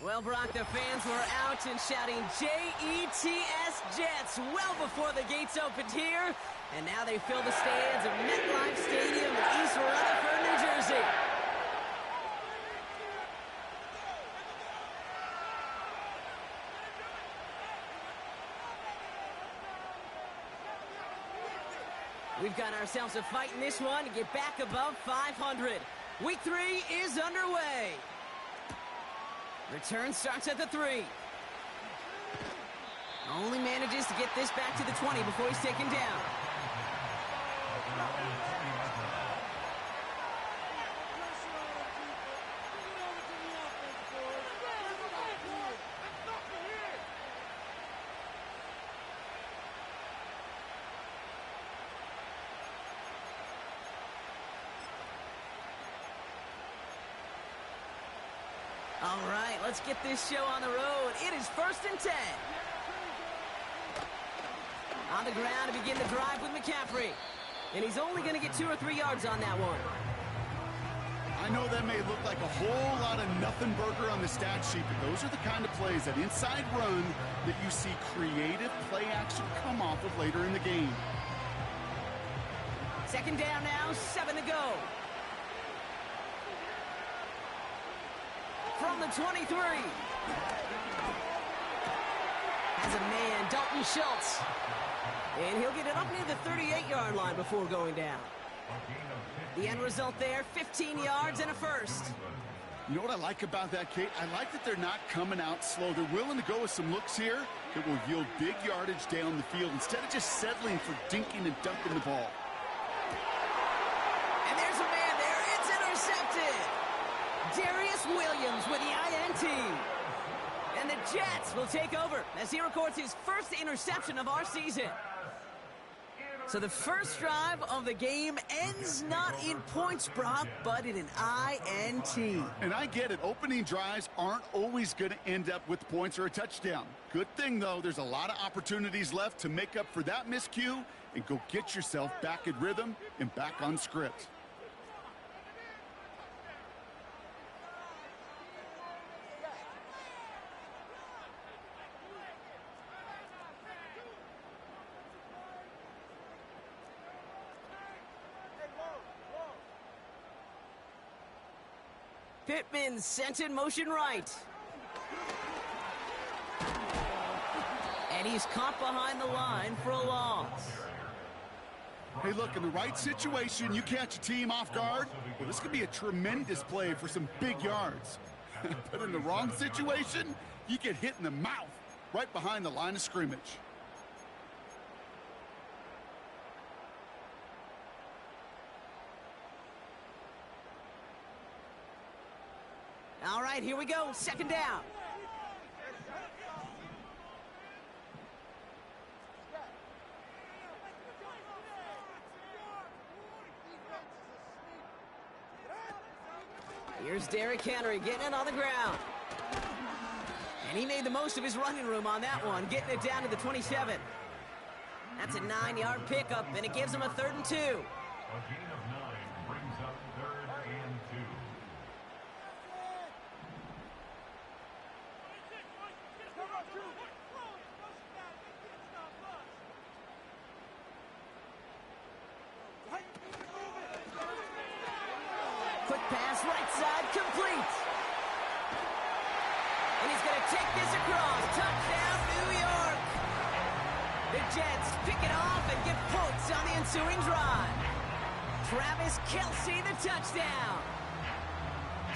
Well, Brock, the fans were out and shouting J-E-T-S Jets well before the gates opened here. And now they fill the stands of MetLife Stadium in East Rutherford, New Jersey. We've got ourselves a fight in this one to get back above 500. Week 3 is underway. Return starts at the 3. Only manages to get this back to the 20 before he's taken down. All right, let's get this show on the road. It is 1st and 10. On the ground to begin the drive with McCaffrey. And he's only going to get 2 or 3 yards on that one. I know that may look like a whole lot of nothing burger on the stat sheet, but those are the kind of plays, that inside run, that you see creative play action come off of later in the game. 2nd down now, 7 to go. From the 23. Has a man, Dalton Schultz. And he'll get it up near the 38-yard line before going down. The end result there, 15 yards and a first. You know what I like about that, Kate? I like that they're not coming out slow. They're willing to go with some looks here that will yield big yardage down the field instead of just settling for dinking and dunking the ball. And there's a man there. It's intercepted. Darius Williams with the INT. And the Jets will take over as he records his first interception of our season. So the first drive of the game ends not in points, Brock, but in an INT. And I get it. Opening drives aren't always going to end up with points or a touchdown. Good thing, though, there's a lot of opportunities left to make up for that miscue and go get yourself back in rhythm and back on script. Pittman sent in motion right. And he's caught behind the line for a loss. Hey, look, in the right situation, you catch a team off guard. Well, this could be a tremendous play for some big yards. But in the wrong situation, you get hit in the mouth right behind the line of scrimmage. All right, here we go. 2nd down. Here's Derrick Henry getting it on the ground. And he made the most of his running room on that one, getting it down to the 27. That's a 9-yard pickup, and it gives him a 3rd and 2. A gain of 9 brings up 3rd and 2. Quick pass, right side, complete. And he's going to take this across. Touchdown, New York. The Jets pick it off and get points on the ensuing drive. Travis Kelce, the touchdown.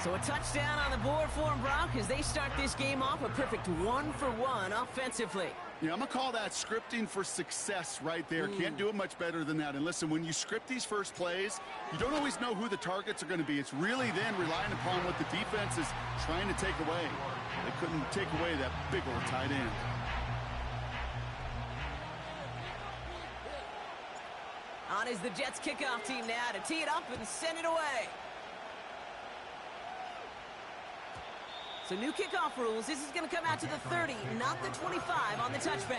So a touchdown on the board for him, Brock, as they start this game off a perfect 1-for-1 offensively. Yeah, I'm going to call that scripting for success right there. Can't do it much better than that. And listen, when you script these first plays, you don't always know who the targets are going to be. It's really then relying upon what the defense is trying to take away. They couldn't take away that big old tight end. On is the Jets kickoff team now to tee it up and send it away. So new kickoff rules. This is going to come out to the 30, not the 25 on the touchback.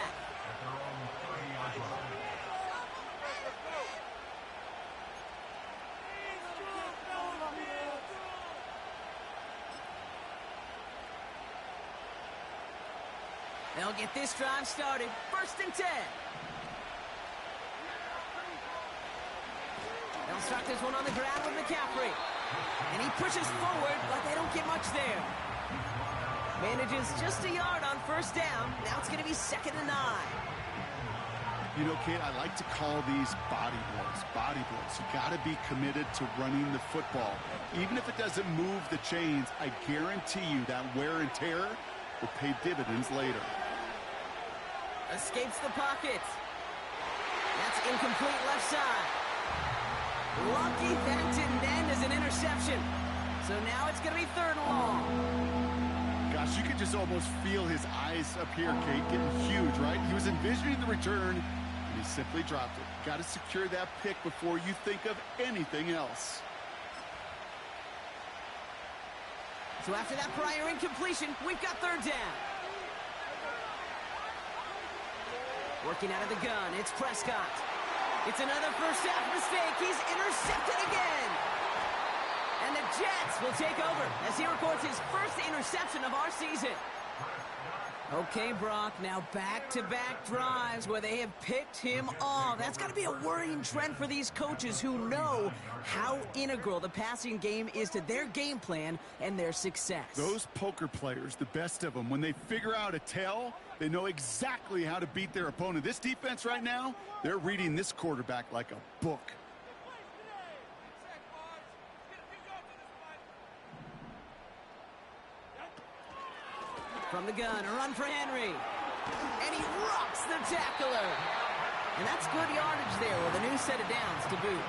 They'll get this drive started. 1st and 10. They'll start this one on the ground with McCaffrey. And he pushes forward, but they don't get much there. Manages just a yard on 1st down. Now it's going to be 2nd and 9. You know, Kate, I like to call these body blows. Body blows. You got to be committed to running the football. Even if it doesn't move the chains, I guarantee you that wear and tear will pay dividends later. Escapes the pocket. That's incomplete left side. Lucky that it didn't end as an interception. So now it's going to be 3rd and long. Gosh, you could just almost feel his eyes up here, Kate, getting huge, right? He was envisioning the return, and he simply dropped it. Got to secure that pick before you think of anything else. So after that prior incompletion, we've got 3rd down. Working out of the gun, it's Prescott. It's another first half mistake. He's intercepted again. And the Jets will take over as he records his 1st interception of our season. Okay, Brock, now back-to-back drives where they have picked him off. That's got to be a worrying trend for these coaches who know how integral the passing game is to their game plan and their success. Those poker players, the best of them, when they figure out a tell, they know exactly how to beat their opponent. This defense right now, they're reading this quarterback like a book. From the gun, a run for Henry. And he rocks the tackler. And that's good yardage there with a new set of downs to boot.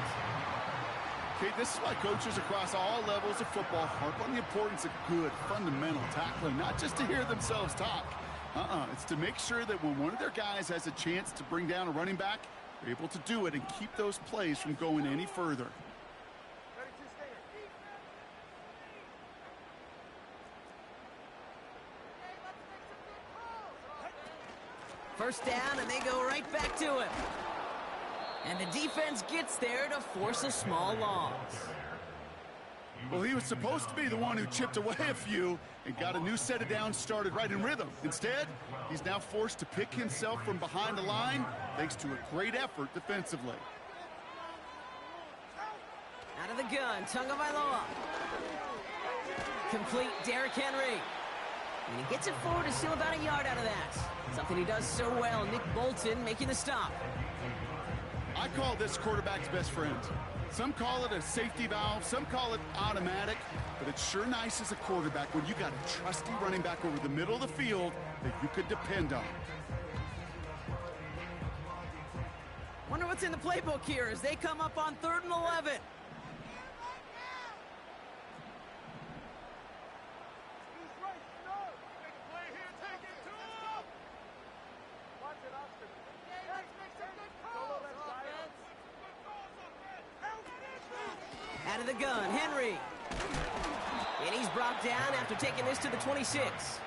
Okay, this is why coaches across all levels of football harp on the importance of good, fundamental tackling, not just to hear themselves talk. It's to make sure that when one of their guys has a chance to bring down a running back, they're able to do it and keep those plays from going any further. First down, and they go right back to him. And the defense gets there to force a small loss. Well, he was supposed to be the one who chipped away a few and got a new set of downs started right in rhythm. Instead, he's now forced to pick himself from behind the line thanks to a great effort defensively. Out of the gun, Tagovailoa. Complete, Derrick Henry. And he gets it forward to steal about a yard out of that. Something he does so well. Nick Bolton making the stop. I call this quarterback's best friend. Some call it a safety valve, some call it automatic, but it's sure nice as a quarterback when you got a trusty running back over the middle of the field that you could depend on. Wonder what's in the playbook here as they come up on 3rd and 11. Out of the gun, Henry. And he's brought down after taking this to the 26.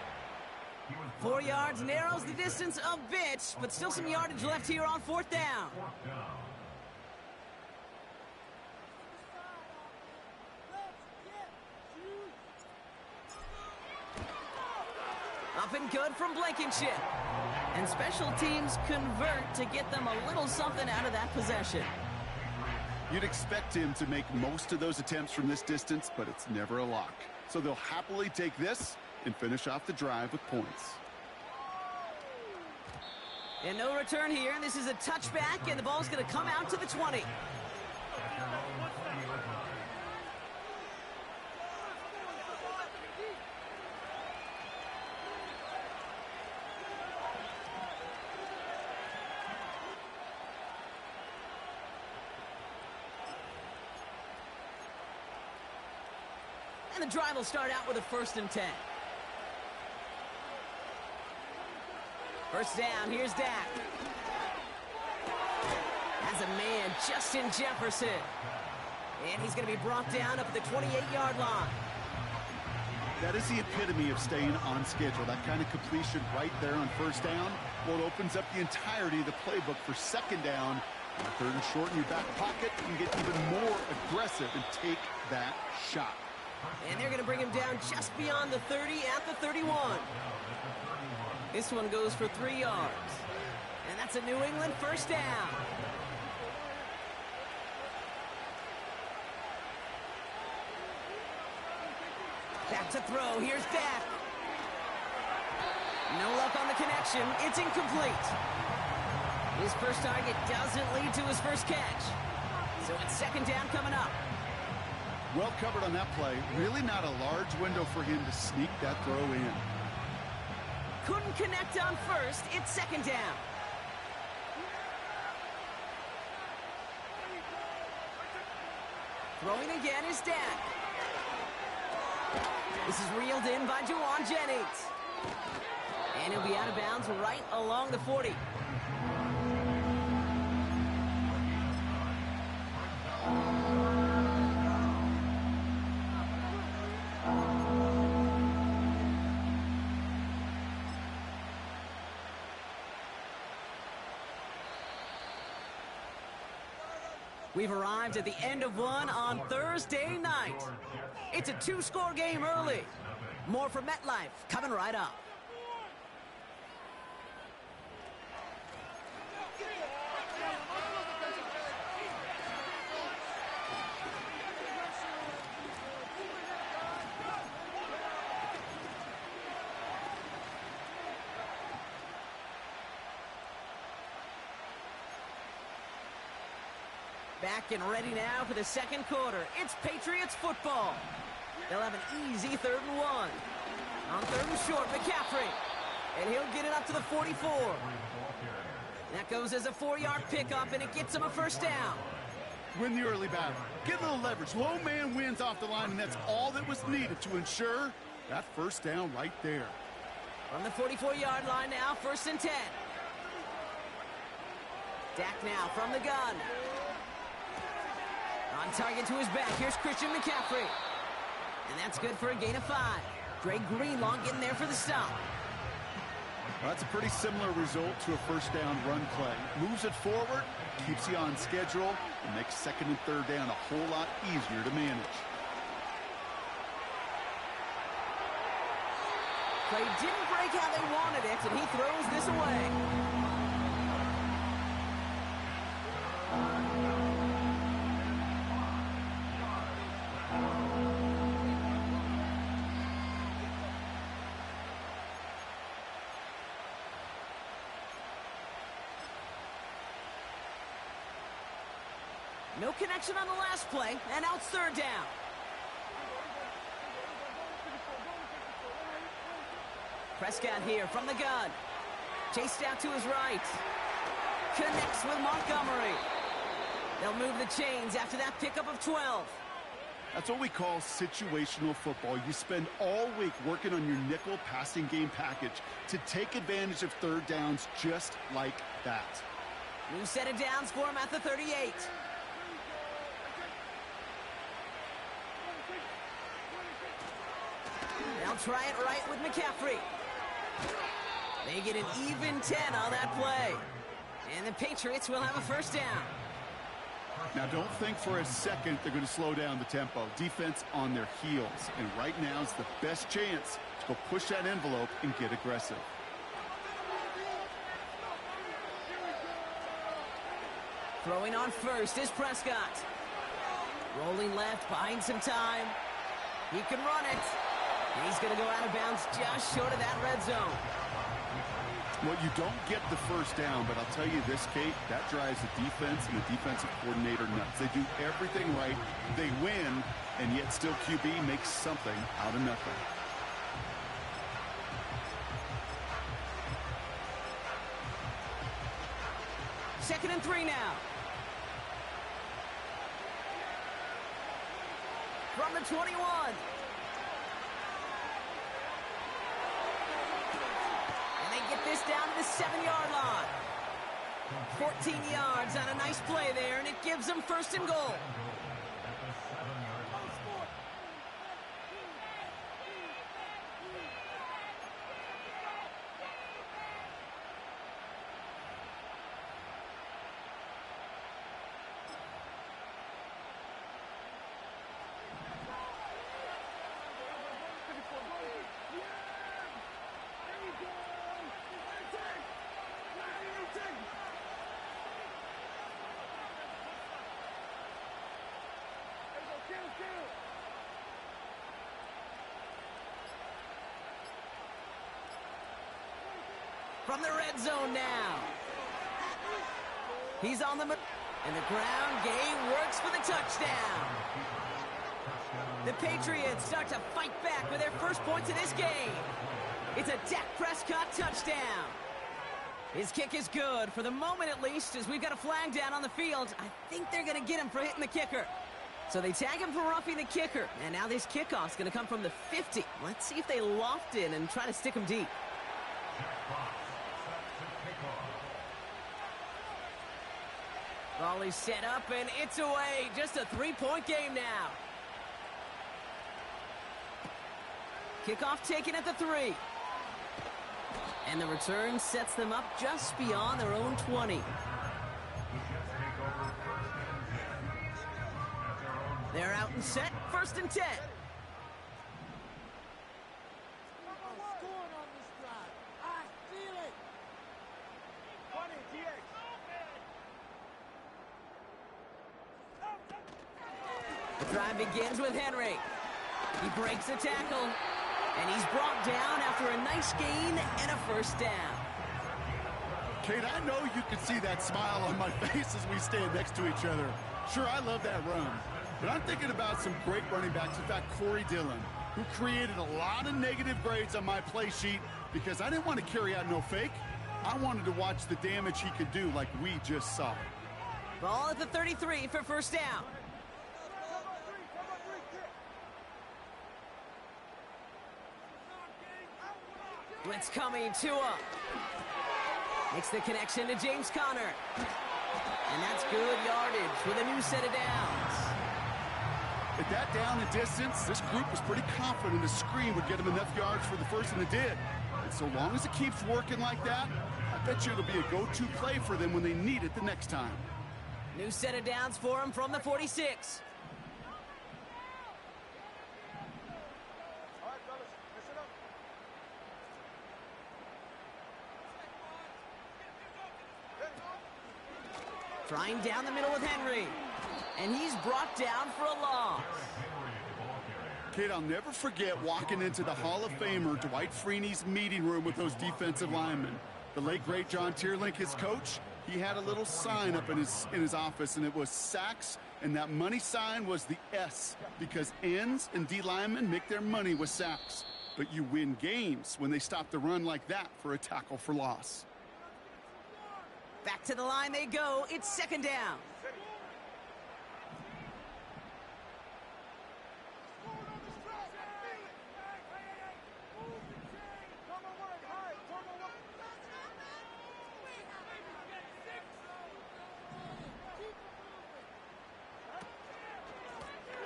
4 yards, narrows the distance a bit, but still some yardage left here on 4th down. Up and good from Blankenship. And special teams convert to get them a little something out of that possession. You'd expect him to make most of those attempts from this distance, but it's never a lock. So they'll happily take this and finish off the drive with points. And no return here. This is a touchback, and the ball's going to come out to the 20. And the drive will start out with a 1st and 10. First down, here's Dak. As a man, Justin Jefferson. And he's going to be brought down up at the 28-yard line. That is the epitome of staying on schedule. That kind of completion right there on 1st down. Well, it opens up the entirety of the playbook for 2nd down. 3rd and short in your back pocket. You can get even more aggressive and take that shot. And they're going to bring him down just beyond the 30 at the 31. This one goes for 3 yards. And that's a New England first down. Back to throw. Here's Dak. No luck on the connection. It's incomplete. His first target doesn't lead to his first catch. So it's second down coming up. Well covered on that play. Really not a large window for him to sneak that throw in. Couldn't connect on first. It's second down. Throwing again is Dak. This is reeled in by Juwan Jennings. And he'll be out of bounds right along the 40. We've arrived at the end of one on Thursday night. It's a 2-score game early. More from MetLife coming right up. Back and ready now for the second quarter. It's Patriots football. They'll have an easy 3rd and 1. On 3rd and short, McCaffrey. And he'll get it up to the 44. That goes as a 4-yard pickup, and it gets him a first down. Win the early battle. Get a little leverage. Low man wins off the line, and that's all that was needed to ensure that first down right there. From the 44-yard line now, 1st and 10. Dak now from the gun. On target to his back. Here's Christian McCaffrey. And that's good for a gain of 5. Greg Greenlaw getting there for the stop. Well, that's a pretty similar result to a first down run play. Moves it forward, keeps you on schedule, and makes 2nd and 3rd down a whole lot easier to manage. Play didn't break how they wanted it, and he throws this away. No connection on the last play, and now it's 3rd down. Prescott here from the gun. Chased out to his right. Connects with Montgomery. They'll move the chains after that pickup of 12. That's what we call situational football. You spend all week working on your nickel passing game package to take advantage of 3rd downs just like that. New set of downs for him at the 38. They'll try it right with McCaffrey. They get an even 10 on that play. And the Patriots will have a first down. Now, don't think for a second they're going to slow down the tempo. Defense on their heels. And right now is the best chance to go push that envelope and get aggressive. Throwing on first is Prescott. Rolling left, buying some time. He can run it. He's going to go out of bounds just short of that red zone. Well, you don't get the first down, but I'll tell you this, Kate, that drives the defense and the defensive coordinator nuts. They do everything right. They win, and yet still QB makes something out of nothing. Second and 3 now. From the 21. Get this down to the 7-yard line. 14 yards on a nice play there, and it gives them 1st and goal. From the red zone now. He's on the move. And the ground game works for the touchdown. The Patriots start to fight back with their first points in this game. It's a Dak Prescott touchdown. His kick is good, for the moment at least, as we've got a flag down on the field. I think they're going to get him for hitting the kicker. So they tag him for roughing the kicker. And now this kickoff's going to come from the 50. Let's see if they loft in and try to stick him deep. Ball is set up, and it's away. Just a 3-point game now. Kickoff taken at the 3. And the return sets them up just beyond their own 20. They're out and set. 1st and 10. The drive begins with Henry. He breaks a tackle. And he's brought down after a nice gain and a 1st down. Kate, I know you can see that smile on my face as we stand next to each other. Sure, I love that run. But I'm thinking about some great running backs. In fact, Corey Dillon, who created a lot of negative grades on my play sheet because I didn't want to carry out no fake. I wanted to watch the damage he could do like we just saw. Ball at the 33 for 1st down. Blitz coming, Tua. Makes the connection to James Conner. And that's good yardage with a new set of downs. At that down and distance, this group was pretty confident a screen would get them enough yards for the first, and it did. And so long as it keeps working like that, I bet you it'll be a go-to play for them when they need it the next time. New set of downs for him from the 46. Trying down the middle with Henry. And he's brought down for a loss. Kid, I'll never forget walking into the Hall of Famer Dwight Freeney's meeting room with those defensive linemen. The late, great John Tierlink, his coach, he had a little sign up in his office, and it was sacks, and that money sign was the S, because ends and D linemen make their money with sacks. But you win games when they stop the run like that for a tackle for loss. Back to the line they go. It's 2nd down.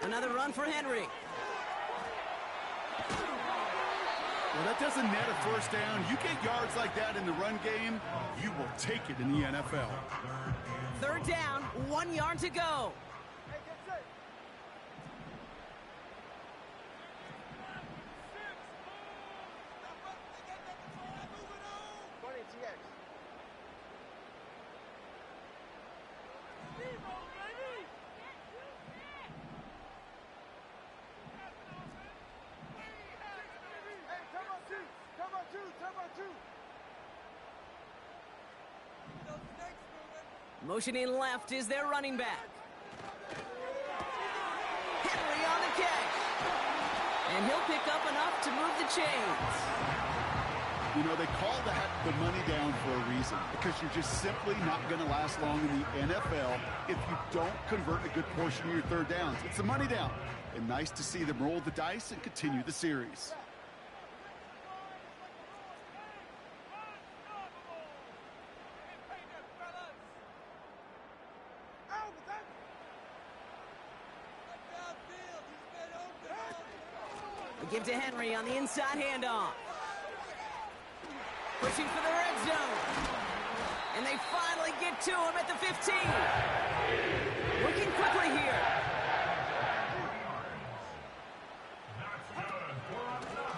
Another run for Henry. Well, that doesn't net a 1st down. You get yards like that in the run game, you will take it in the NFL. 3rd down, 1 yard to go. Motioning left is their running back. Henry on the catch. And he'll pick up enough to move the chains. You know, they call that the money down for a reason, because you're just simply not going to last long in the NFL if you don't convert a good portion of your 3rd downs. It's the money down. And nice to see them roll the dice and continue the series. Give to Henry on the inside handoff. Pushing for the red zone. And they finally get to him at the 15. Working quickly here.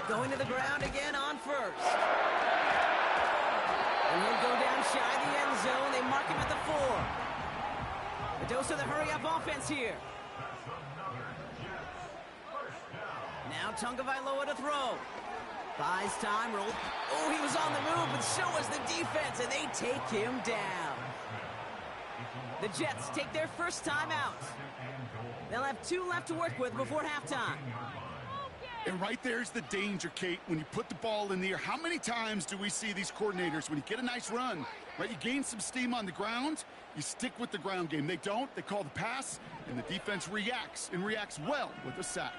Going to the ground again on 1st. And he'll go down shy of the end zone. They mark him at the 4. The dose of the hurry-up offense here. Now Tagovailoa to throw. Buys time, roll. Oh, he was on the move, but so was the defense, and they take him down. The Jets take their first timeout. They'll have 2 left to work with before halftime. And right there's the danger, Kate, when you put the ball in the air. How many times do we see these coordinators, when you get a nice run, right, you gain some steam on the ground, you stick with the ground game. They don't, they call the pass, and the defense reacts, and reacts well with a sack.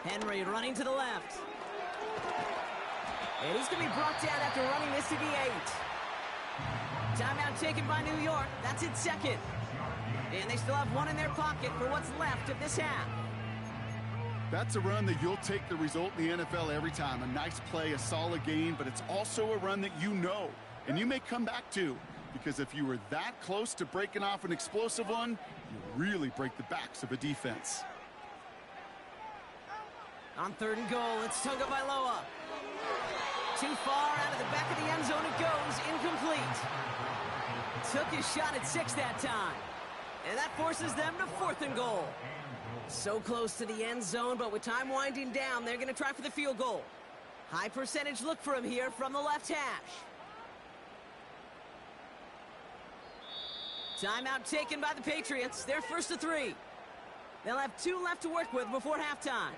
Henry running to the left. And he's going to be brought down after running this to the 8. Timeout taken by New York. That's its second. And they still have 1 in their pocket for what's left of this half. That's a run that you'll take the result in the NFL every time. A nice play, a solid game, but it's also a run that you know, and you may come back to, because if you were that close to breaking off an explosive one, you really break the backs of a defense. On 3rd and goal, it's Tagovailoa. Too far out of the back of the end zone it goes, incomplete. Took his shot at 6 that time. And that forces them to 4th and goal. So close to the end zone, but with time winding down, they're going to try for the field goal. High percentage look for him here from the left hash. Timeout taken by the Patriots. They're 1st to 3. They'll have 2 left to work with before halftime.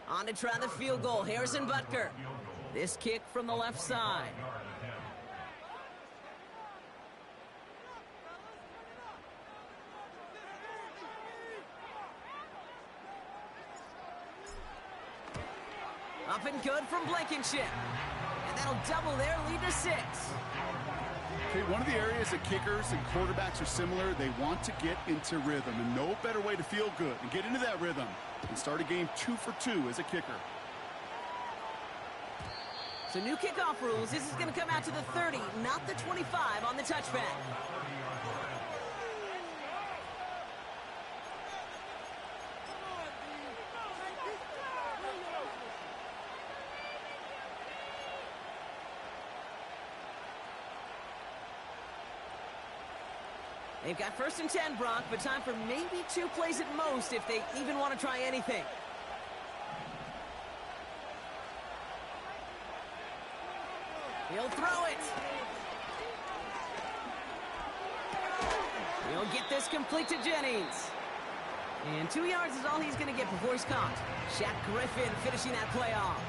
On to try the field goal, Harrison Butker. This kick from the left side. Up and good from Blankenship. And that'll double their lead to 6. Okay, one of the areas that kickers and quarterbacks are similar, they want to get into rhythm, and no better way to feel good and get into that rhythm and start a game 2 for 2 as a kicker. So new kickoff rules. This is going to come out to the 30, not the 25 on the touchback. They've got 1st and 10, Brock, but time for maybe 2 plays at most if they even want to try anything. He'll throw it. He'll get this complete to Jennings. And 2 yards is all he's going to get before he's caught. Shaq Griffin finishing that play off.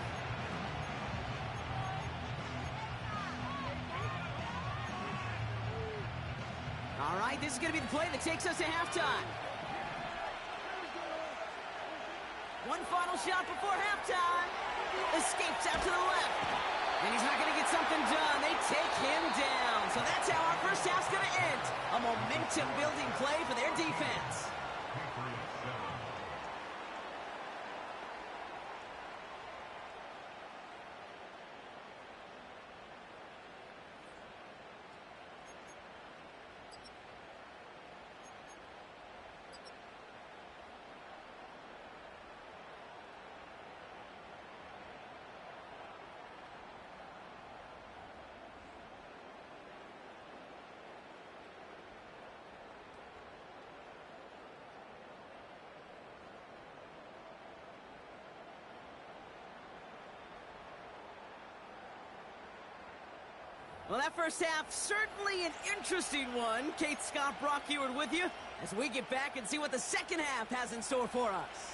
All right, this is going to be the play that takes us to halftime. One final shot before halftime. Escapes out to the left. And he's not going to get something done. They take him down. So that's how our first half's going to end. A momentum-building play for their defense. Well, that first half, certainly an interesting one. Kate, Scott, Brock Ewart with you as we get back and see what the second half has in store for us.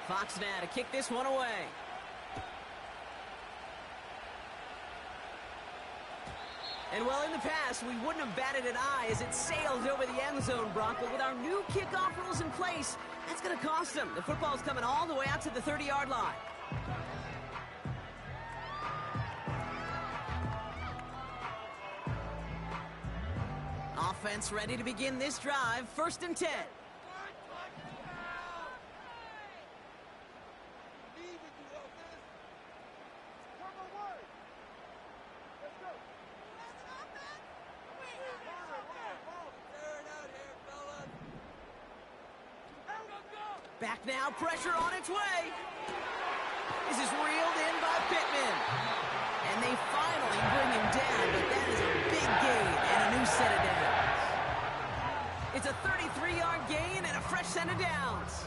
Fox now to kick this one away. And well, in the past, we wouldn't have batted an eye as it sailed over the end zone, Brock. But with our new kickoff rules in place, that's going to cost them. The football's coming all the way out to the 30-yard line. Offense ready to begin this drive. 1st and 10. Leave it Back now, pressure on its way. This is reeled in by Pittman. And they finally bring him down, but that is a big gain and a new set of downs. It's a 33-yard gain and a fresh set of downs.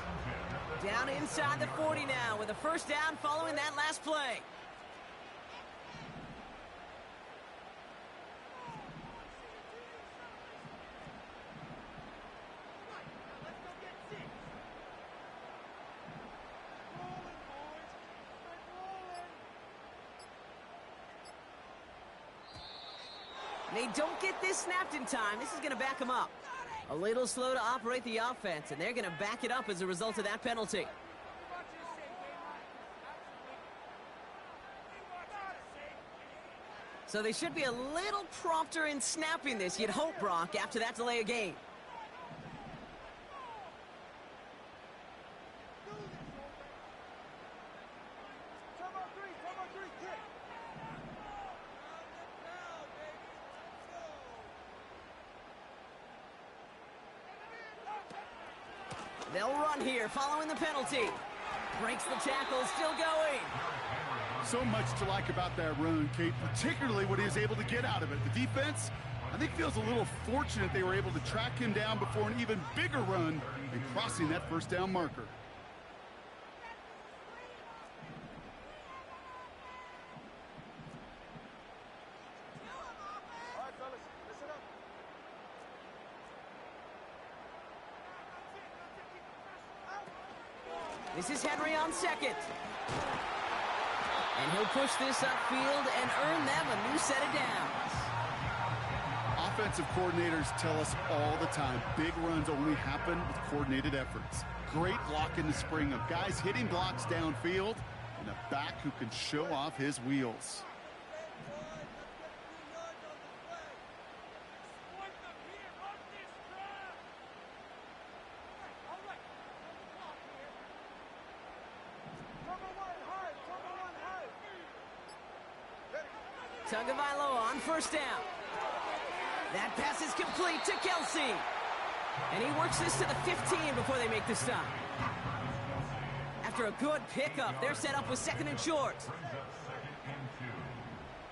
Down inside the 40 now with a first down following that last play. They don't get this snapped in time. This is going to back them up. A little slow to operate the offense, and they're going to back it up as a result of that penalty. So they should be a little prompter in snapping this, you'd hope, Brock, after that delay of game. They'll run here following the penalty. Breaks the tackle, still going. So much to like about that run, Kate, particularly what he was able to get out of it. The defense, I think, feels a little fortunate they were able to track him down before an even bigger run and crossing that first down marker. This is Henry on second. And he'll push this upfield and earn them a new set of downs. Offensive coordinators tell us all the time, big runs only happen with coordinated efforts. Great blocking to spring them. Guys hitting blocks downfield, and a back who can show off his wheels. Tagovailoa on first down. That pass is complete to Kelsey. And he works this to the 15 before they make the stop. After a good pickup, they're set up with second and short. Brings up second and 2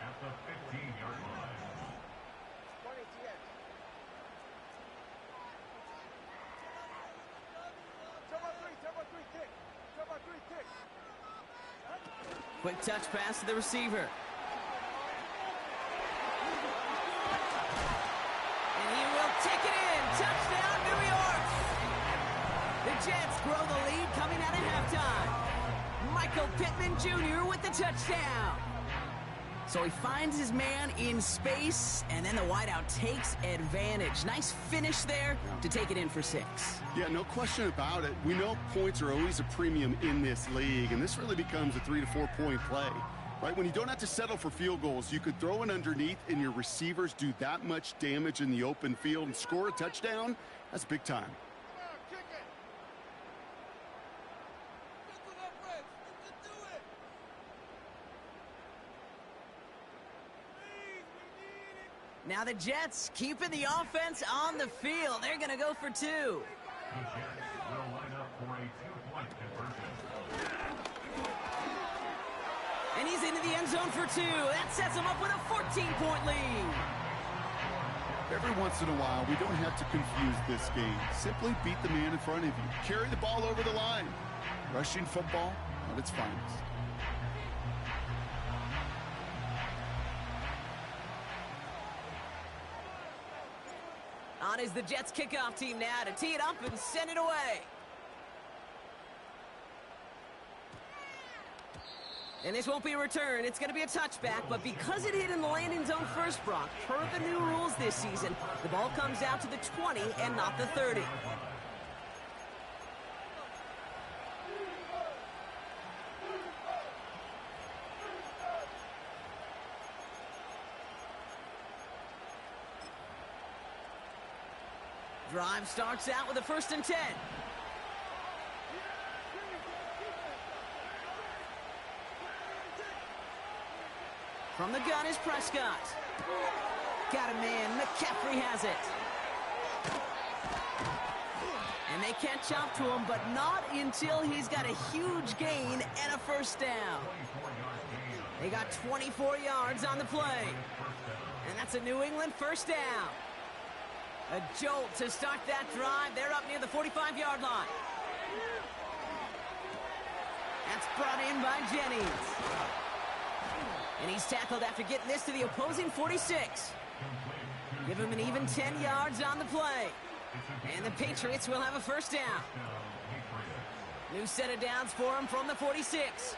at the 15-yard line. Quick touch pass to the receiver. Take it in. Touchdown, New York. The Jets grow the lead coming out at halftime. Michael Pittman Jr. with the touchdown. So he finds his man in space, and then the wideout takes advantage. Nice finish there to take it in for 6. Yeah, no question about it. We know points are always a premium in this league, and this really becomes a 3 to 4 point play. Right, when you don't have to settle for field goals, you could throw it underneath and your receivers do that much damage in the open field and score a touchdown. That's big time. Now the Jets keeping the offense on the field. They're going to go for 2. The Jets will line up for a 2-point conversion. And he's into the end zone for 2. That sets him up with a 14-point lead. Every once in a while, we don't have to confuse this game. Simply beat the man in front of you. Carry the ball over the line. Rushing football at its finest. On is the Jets kickoff team now to tee it up and send it away. And this won't be a return. It's going to be a touchback, but because it hit in the landing zone first, Brock, per the new rules this season, the ball comes out to the 20 and not the 30. Drive starts out with a 1st and 10. From the gun is Prescott. Got a man. McCaffrey has it. And they catch up to him, but not until he's got a huge gain and a first down. They got 24 yards on the play. And that's a New England first down. A jolt to start that drive. They're up near the 45-yard line. That's brought in by Jennings. And he's tackled after getting this to the opposing 46. Give him an even 10 yards on the play. And the Patriots will have a first down. New set of downs for him from the 46.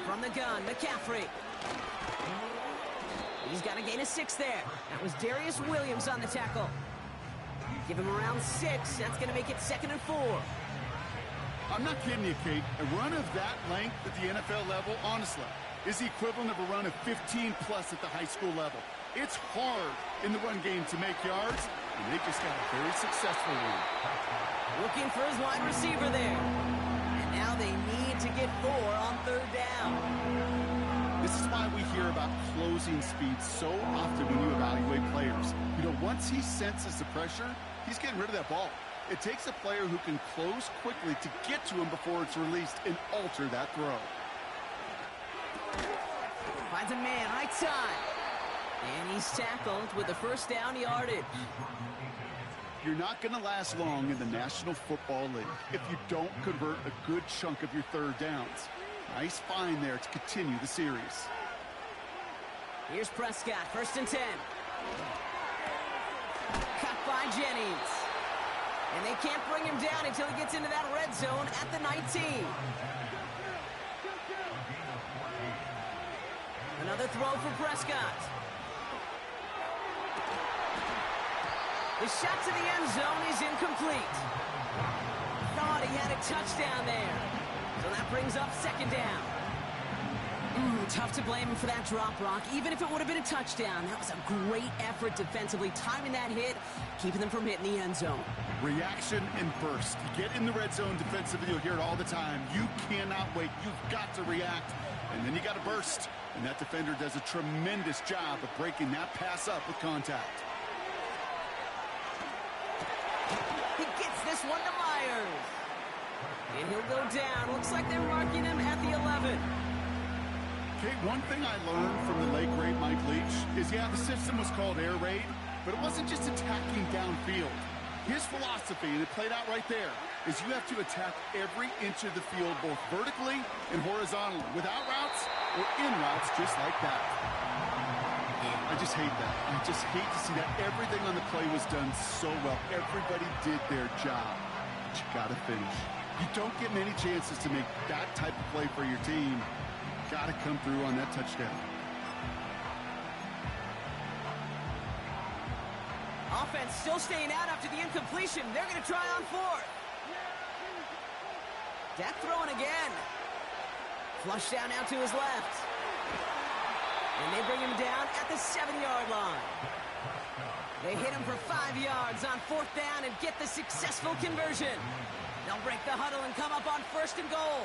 From the gun, McCaffrey. He's got a gain of 6 there. That was Darius Williams on the tackle. Give him around 6. That's going to make it 2nd and 4. I'm not kidding you, Kate. A run of that length at the NFL level, honestly, is the equivalent of a run of 15-plus at the high school level. It's hard in the run game to make yards, and they just got a very successful one. Looking for his wide receiver there. And now they need to get 4 on 3rd down. This is why we hear about closing speed so often when you evaluate players. You know, once he senses the pressure, he's getting rid of that ball. It takes a player who can close quickly to get to him before it's released and alter that throw. Finds a man right side. And he's tackled with the first down yardage. You're not going to last long in the National Football League if you don't convert a good chunk of your 3rd downs. Nice find there to continue the series. Here's Prescott, 1st and 10. Cut by Jennings. And they can't bring him down until he gets into that red zone at the 19. Another throw for Prescott. The shot to the end zone is incomplete. Thought he had a touchdown there. So that brings up 2nd down. Tough to blame him for that drop, Brock. Even if it would have been a touchdown, that was a great effort defensively, timing that hit, keeping them from hitting the end zone. Reaction and burst. You get in the red zone defensively, you'll hear it all the time. You cannot wait. You've got to react, and then you got to burst. And that defender does a tremendous job of breaking that pass up with contact. He gets this one to Myers. And he'll go down. Looks like they're marking him at the 11. Okay, one thing I learned from the late, great Mike Leach is, yeah, the system was called air raid, but it wasn't just attacking downfield. His philosophy, and it played out right there, is you have to attack every inch of the field, both vertically and horizontally, without routes or in routes, just like that. I just hate that. I just hate to see that everything on the play was done so well. Everybody did their job, but you got to finish. You don't get many chances to make that type of play for your team. Got to come through on that touchdown. Offense still staying out after the incompletion. They're going to try on 4th. Dak throwing again. Flush down now to his left. And they bring him down at the 7-yard line. They hit him for 5 yards on 4th down and get the successful conversion. They'll break the huddle and come up on 1st and goal.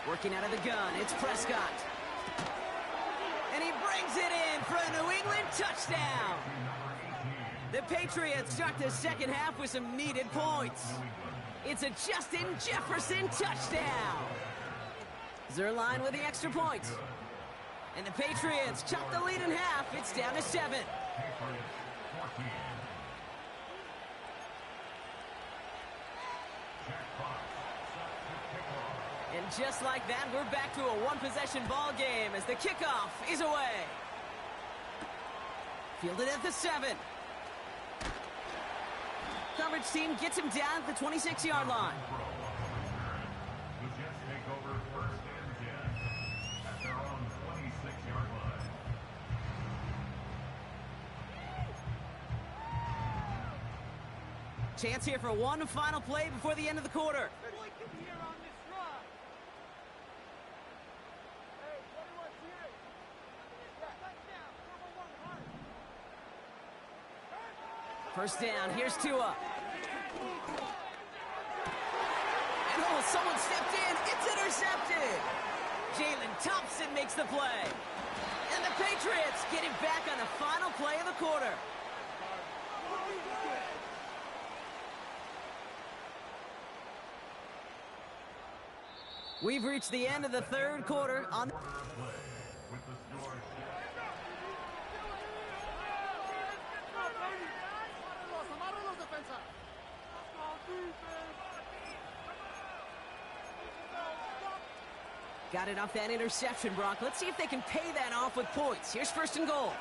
Working out of the gun, it's Prescott. And he brings it in for a New England touchdown. The Patriots start the 2nd half with some needed points. It's a Justin Jefferson touchdown. Zerline with the extra point. And the Patriots chop the lead in half. It's down to 7. And just like that, we're back to a one-possession ball game as the kickoff is away. Fielded at the 7. Coverage team gets him down at the 26-yard line. The Jets take over 1st and 10 at their own 26-yard line. Chance here for one final play before the end of the quarter. First down, here's Tua. And oh, someone stepped in. It's intercepted. Jalen Thompson makes the play. And the Patriots getting back on the final play of the quarter. We've reached the end of the third quarter on... Got it off that interception, Brock. Let's see if they can pay that off with points. Here's first and goal.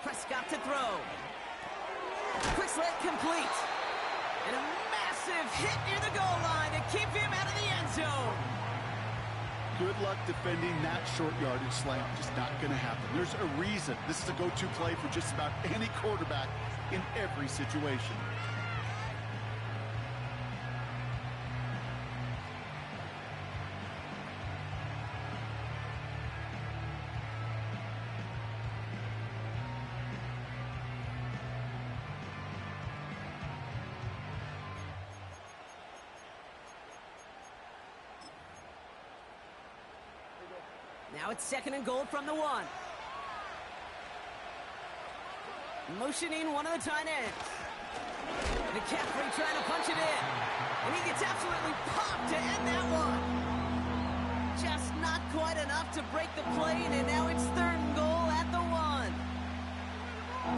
Prescott to throw. Quick slant complete. And a massive hit near the goal line to keep him out of the end zone. Good luck defending that short yardage slant. Just not going to happen. There's a reason this is a go-to play for just about any quarterback in every situation. Now it's second and goal from the 1. Motioning one of the tight ends. McCaffrey trying to punch it in. And he gets absolutely popped to end that one. Just not quite enough to break the play, and now it's third and goal at the 1.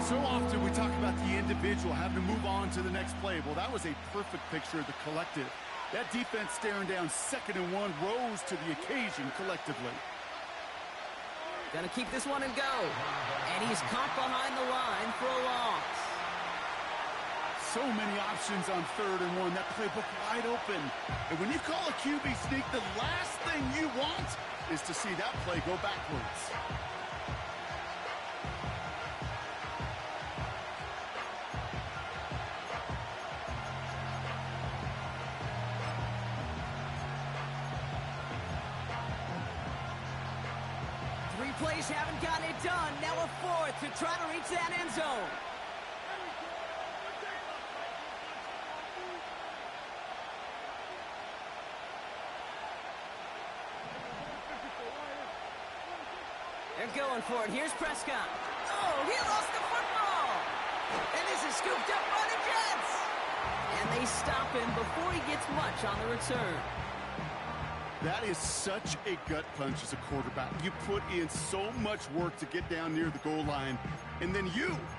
So often we talk about the individual having to move on to the next play. Well, that was a perfect picture of the collective. That defense staring down second and 1 rose to the occasion collectively. Gonna keep this one and go. And he's caught behind the line for a loss. So many options on third and 1. That playbook wide open. And when you call a QB sneak, the last thing you want is to see that play go backwards. Plays haven't gotten it done. Now a fourth to try to reach that end zone. They're going for it. Here's Prescott. Oh, he lost the football. And this is scooped up by the Jets. And they stop him before he gets much on the return. That is such a gut punch as a quarterback. You put in so much work to get down near the goal line, and then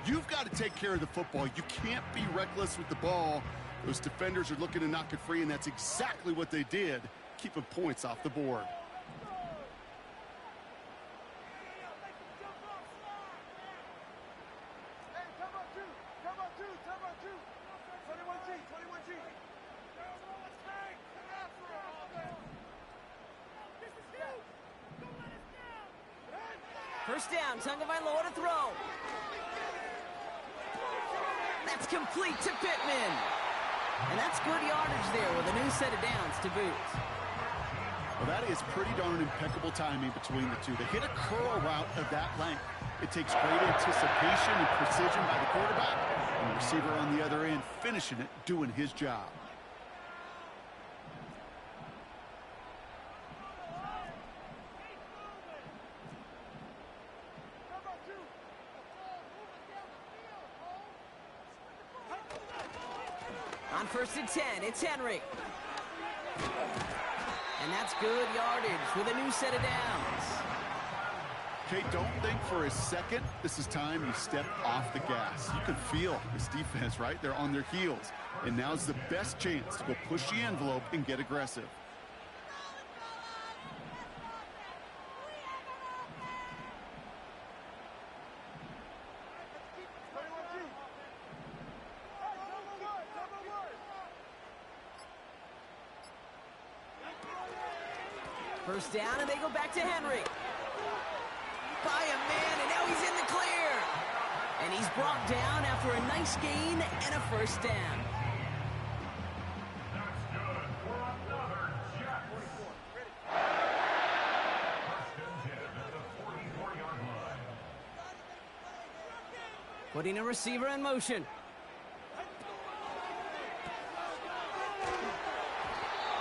you've got to take care of the football. You can't be reckless with the ball. Those defenders are looking to knock it free, and that's exactly what they did, keeping points off the board. First down, Tagovailoa to throw. That's complete to Pittman. And that's good yardage there with a new set of downs to boot. Well, that is pretty darn impeccable timing between the two. They hit a curl route of that length. It takes great anticipation and precision by the quarterback, and the receiver on the other end finishing it, doing his job. On first and 10, it's Henry. And that's good yardage with a new set of downs. Okay, don't think for a second this is time you step off the gas. You can feel this defense, right? They're on their heels. And now's the best chance to go push the envelope and get aggressive. First down, and they go back to Henry. By a man, and now he's in the clear. And he's brought down after a nice gain and a first down. That's good for another Jet. Putting a receiver in motion.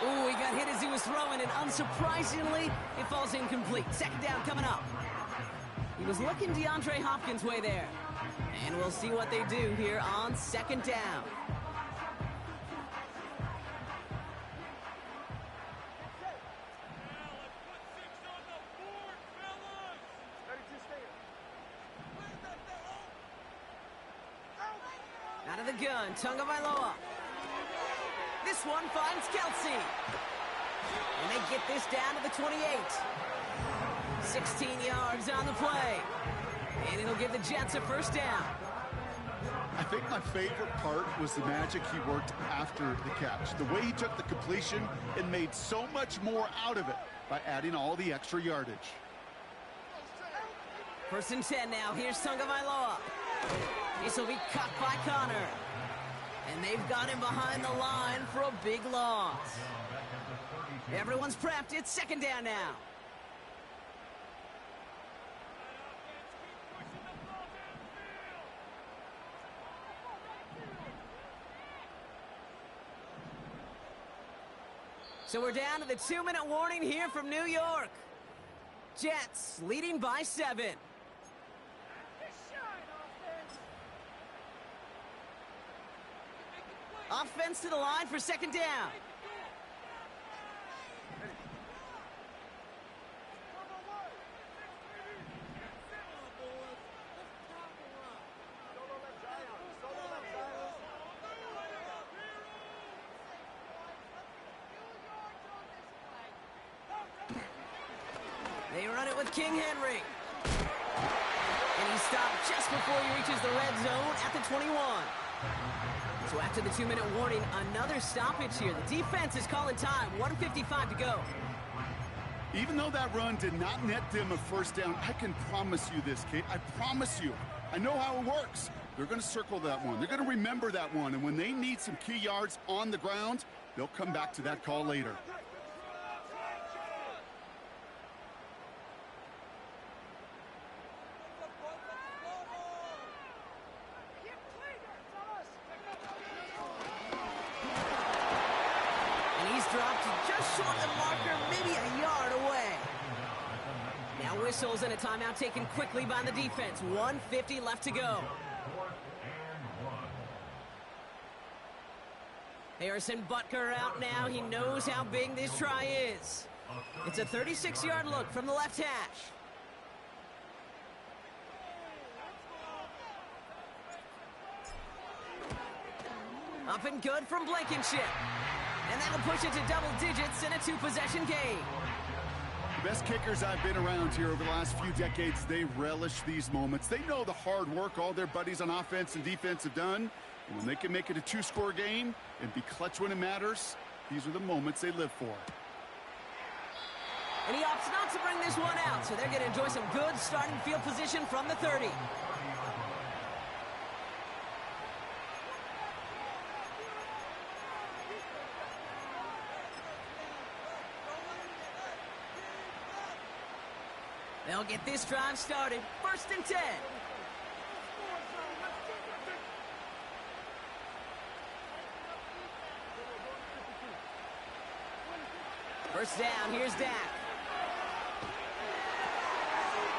Ooh, he got hit as he was throwing, and unsurprisingly, it falls incomplete. Second down coming up. He was looking DeAndre Hopkins' way there. And we'll see what they do here on second down. Out of the gun, Tagovailoa. This one finds Kelsey. And they get this down to the 28. 16 yards on the play. And it'll give the Jets a first down. I think my favorite part was the magic he worked after the catch. The way he took the completion and made so much more out of it by adding all the extra yardage. First and 10 now. Here's Tagovailoa. This will be cut by Connor. And they've got him behind the line for a big loss. Everyone's prepped. It's second down now. So we're down to the 2-minute warning here from New York. Jets leading by 7. Offense to the line for second down. They run it with King Henry. And he stopped just before he reaches the red zone at the 21. So after the 2-minute warning, another stoppage here. The defense is calling time. 1:55 to go. Even though that run did not net them a first down, I can promise you this, Kate. I promise you. I know how it works. They're going to circle that one. They're going to remember that one. And when they need some key yards on the ground, they'll come back to that call later. Whistles and a timeout taken quickly by the defense. 1:50 left to go. Harrison Butker out now. He knows how big this try is. It's a 36-yard look from the left hash. Up and good from Blankenship. And that'll push it to double digits in a 2-possession game. The best kickers I've been around here over the last few decades, they relish these moments. They know the hard work all their buddies on offense and defense have done. And when they can make it a 2-score game and be clutch when it matters, these are the moments they live for. And he opts not to bring this one out, so they're going to enjoy some good starting field position from the 30. They'll get this drive started. First and 10. First down, here's Dak.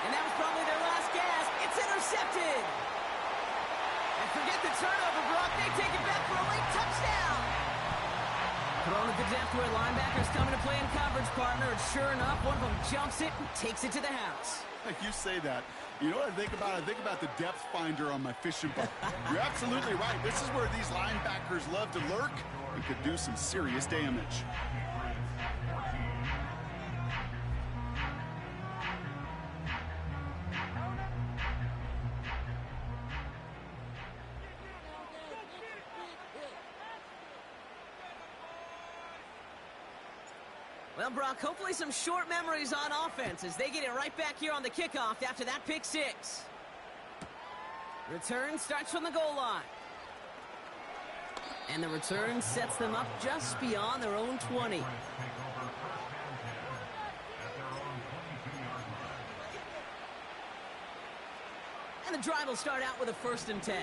And that was probably their last gasp. It's intercepted. And forget the turnover, Brock. They take it back for a late touchdown. Thrown at the depth where linebackers coming to play in coverage, partner. And sure enough, one of them jumps it and takes it to the house. You say that. You know what I think about? I think about the depth finder on my fishing boat. You're absolutely right. This is where these linebackers love to lurk and could do some serious damage. Well, Brock, hopefully some short memories on offense as they get it right back here on the kickoff after that pick 6. Return starts from the goal line. And the return sets them up just beyond their own 20. And the drive will start out with a 1st and 10.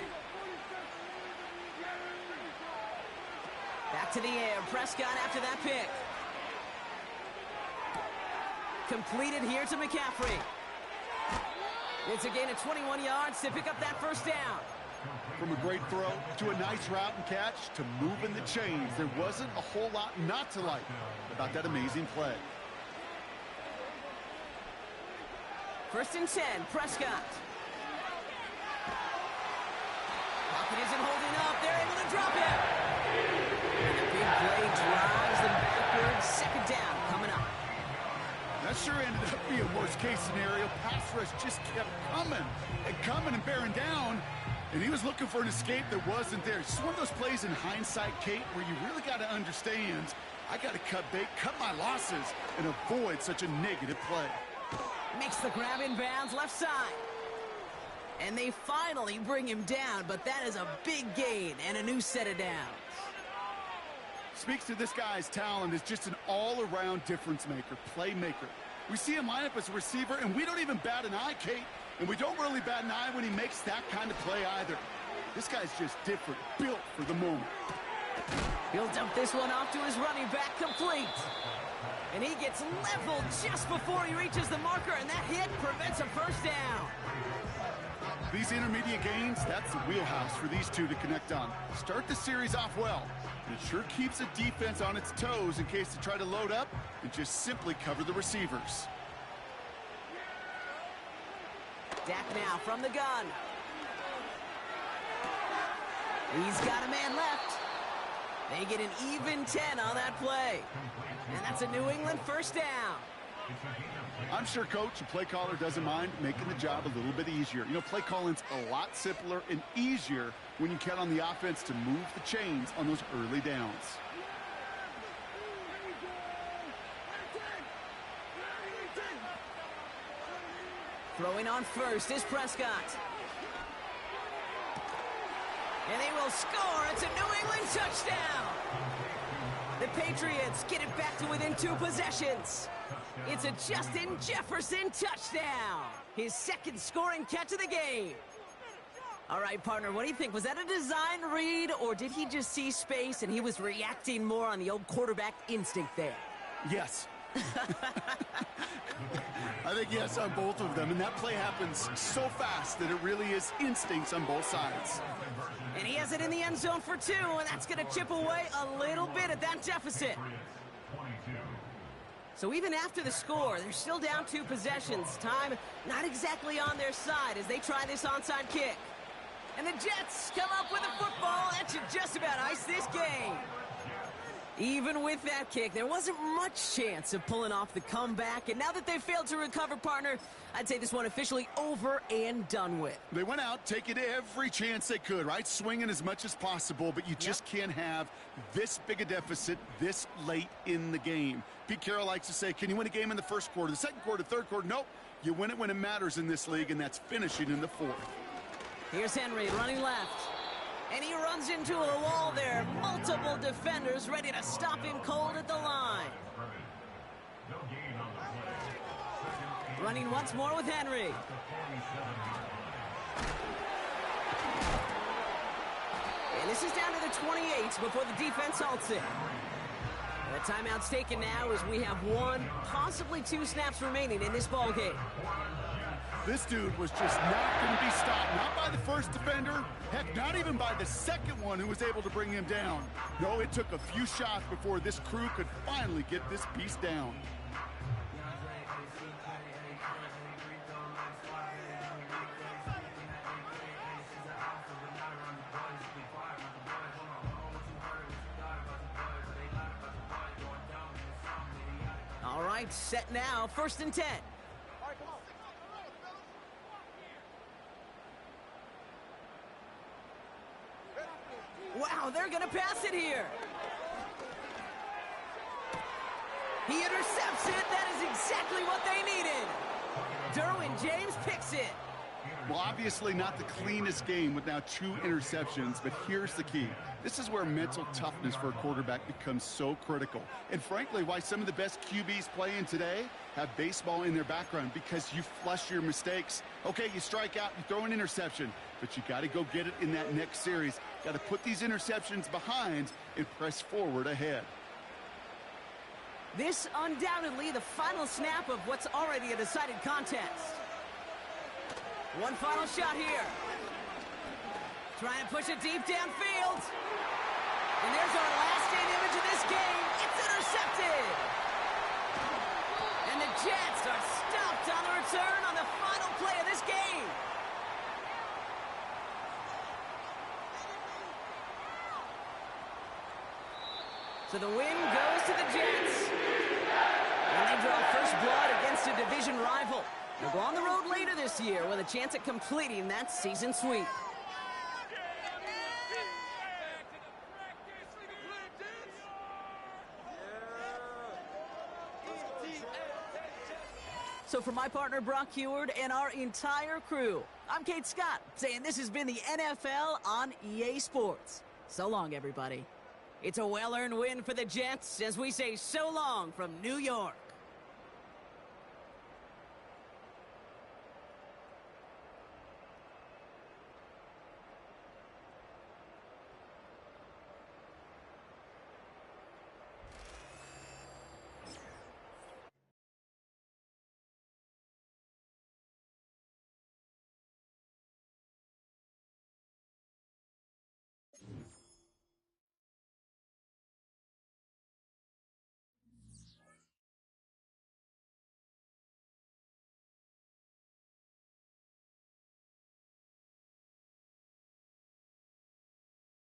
Back to the air. Prescott after that pick. Completed here to McCaffrey. It's a gain of 21 yards to pick up that 1st down. From a great throw to a nice route and catch to moving the chains, there wasn't a whole lot not to like about that amazing play. 1st and 10, Prescott. Pocket isn't holding up. They're able to drop it. And the big play drives them backwards. 2nd down coming up. That sure ended up being worst-case scenario. Pass rush just kept coming and bearing down. And he was looking for an escape that wasn't there. It's just one of those plays in hindsight, Kate, where you really got to understand, I got to cut bait, cut my losses, and avoid such a negative play. Makes the grab in bounds left side. And they finally bring him down, but that is a big gain and a new set of downs. Speaks to this guy's talent as just an all-around difference maker, playmaker. We see him line up as a receiver, and we don't even bat an eye, Kate. And we don't really bat an eye when he makes that kind of play either. This guy's just different, built for the moment. He'll dump this one off to his running back, complete. And he gets leveled just before he reaches the marker, and that hit prevents a 1st down. These intermediate gains, that's the wheelhouse for these two to connect on. Start the series off well. It sure keeps the defense on its toes in case they try to load up and just simply cover the receivers. Dak now from the gun. He's got a man left. They get an even 10 on that play. And that's a New England 1st down. I'm sure coach and play caller doesn't mind making the job a little bit easier. You know, play calling's a lot simpler and easier when you count on the offense to move the chains on those early downs. Throwing on 1st is Prescott. And they will score. It's a New England touchdown. The Patriots get it back to within 2 possessions. It's a Justin Jefferson touchdown. His 2nd scoring catch of the game. All right, partner, what do you think? Was that a design read, or did he just see space and he was reacting more on the old quarterback instinct there? Yes. I think yes on both of them, and that play happens so fast that it really is instincts on both sides. And he has it in the end zone for 2, and that's going to chip away a little bit at that deficit. So even after the score, they're still down 2 possessions. Time not exactly on their side as they try this onside kick. And the Jets come up with a football that should just about ice this game. Even with that kick, there wasn't much chance of pulling off the comeback. And now that they've failed to recover, partner, I'd say this one officially over and done with. They went out taking every chance they could, right? Swinging as much as possible, but you just can't have this big a deficit this late in the game. Pete Carroll likes to say, can you win a game in the 1st quarter, the 2nd quarter, 3rd quarter? Nope. You win it when it matters in this league, and that's finishing in the 4th. Here's Henry running left. And he runs into a wall there. Multiple defenders ready to stop him cold at the line. Running once more with Henry. And this is down to the 28 before the defense halts it. The timeout's taken now as we have 1, possibly 2 snaps remaining in this ball game. This dude was just not going to be stopped. Not by the 1st defender. Heck, not even by the 2nd one who was able to bring him down. No, it took a few shots before this crew could finally get this piece down. All right, set now. 1st and 10. Wow, they're going to pass it here. He intercepts it. That is exactly what they needed. Derwin James picks it. Well, obviously not the cleanest game with now 2 interceptions, but here's the key. This is where mental toughness for a quarterback becomes so critical. And frankly, why some of the best QBs playing today have baseball in their background, because you flush your mistakes. Okay, you strike out, you throw an interception, but you got to go get it in that next series. Got to put these interceptions behind and press forward ahead. This undoubtedly the final snap of what's already a decided contest. One final shot here. Trying to push it deep downfield. And there's our last-in image of this game. It's intercepted. And the Jets are stopped on the return on the final play of this game. So the win goes to the Jets. And they draw first blood against a division rival. They'll go on the road later this year with a chance at completing that season sweep. So for my partner Brock Heward and our entire crew, I'm Kate Scott, saying this has been the NFL on EA Sports. So long, everybody. It's a well-earned win for the Jets as we say so long from New York.